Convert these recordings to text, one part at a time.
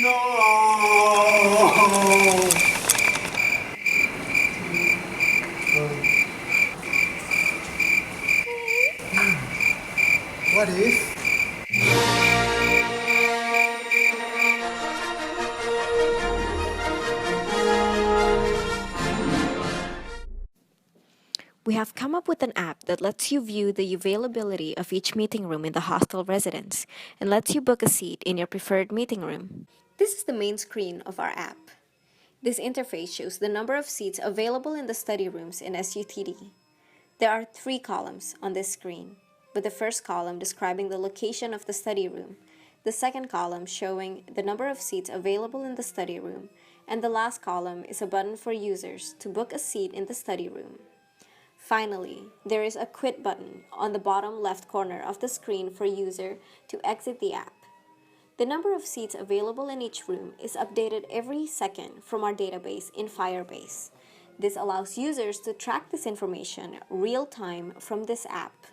What if? We have come up with an app that lets you view the availability of each meeting room in the hostel residence and lets you book a seat in your preferred meeting room. This is the main screen of our app. This interface shows the number of seats available in the study rooms in SUTD. There are 3 columns on this screen, with the first column describing the location of the study room, the second column showing the number of seats available in the study room, and the last column is a button for users to book a seat in the study room. Finally, there is a quit button on the bottom left corner of the screen for user to exit the app. The number of seats available in each room is updated every second from our database in Firebase. This allows users to track this information real-time from this app.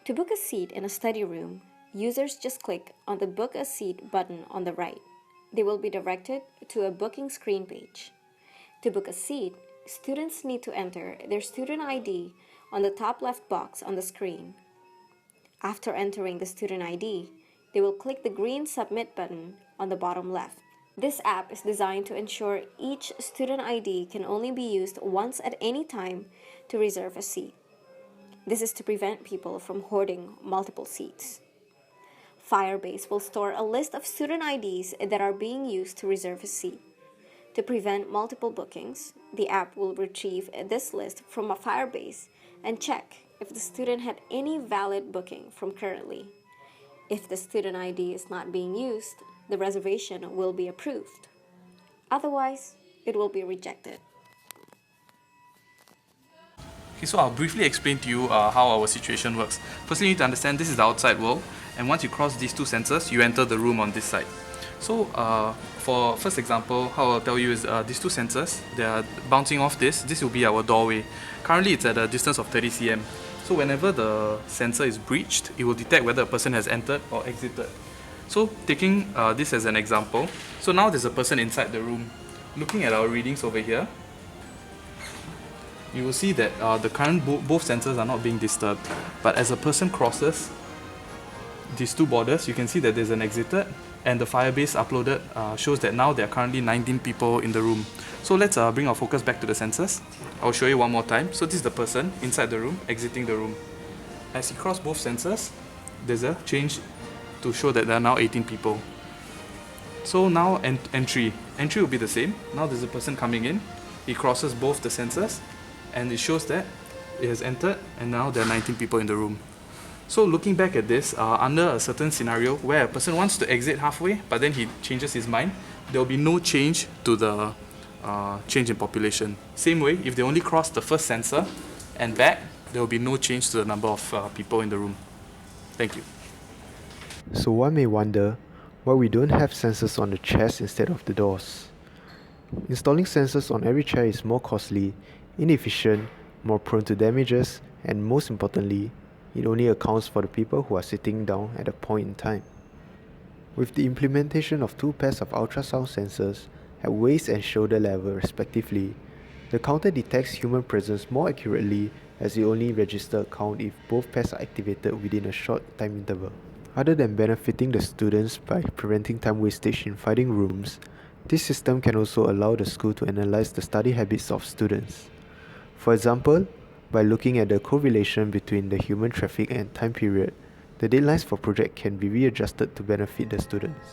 To book a seat in a study room, users just click on the Book a Seat button on the right. They will be directed to a booking screen page. To book a seat, students need to enter their student ID on the top left box on the screen. After entering the student ID, they will click the green Submit button on the bottom left. This app is designed to ensure each student ID can only be used once at any time to reserve a seat. This is to prevent people from hoarding multiple seats. Firebase will store a list of student IDs that are being used to reserve a seat. To prevent multiple bookings, the app will retrieve this list from a Firebase and check if the student had any valid booking from currently. If the student ID is not being used, the reservation will be approved. Otherwise, it will be rejected. Okay, so I'll briefly explain to you how our situation works. Firstly, you need to understand this is the outside world, and once you cross these 2 sensors, you enter the room on this side. So for first example, how I'll tell you is these 2 sensors, they are bouncing off this. This will be our doorway. Currently it's at a distance of 30 cm. So whenever the sensor is breached, it will detect whether a person has entered or exited. So taking this as an example, so now there's a person inside the room. Looking at our readings over here, you will see that the current both sensors are not being disturbed. But as a person crosses these 2 borders, you can see that there's an exited, and the Firebase uploaded shows that now there are currently 19 people in the room. So let's bring our focus back to the sensors. I'll show you one more time. So this is the person inside the room, exiting the room. As you cross both sensors, there's a change to show that there are now 18 people. So now entry will be the same. Now there's a person coming in. He crosses both the sensors, and it shows that it has entered, and now there are 19 people in the room. So looking back at this, under a certain scenario where a person wants to exit halfway, but then he changes his mind, there will be no change to the change in population. Same way, if they only cross the first sensor and back, there will be no change to the number of people in the room. Thank you. So one may wonder why we don't have sensors on the chairs instead of the doors. Installing sensors on every chair is more costly, inefficient, more prone to damages, and most importantly, it only accounts for the people who are sitting down at a point in time. With the implementation of 2 pairs of ultrasound sensors at waist and shoulder level respectively, the counter detects human presence more accurately, as it only registers a count if both pairs are activated within a short time interval. Other than benefiting the students by preventing time wastage in finding rooms, this system can also allow the school to analyze the study habits of students. For example, by looking at the correlation between the human traffic and time period, the deadlines for projects can be readjusted to benefit the students.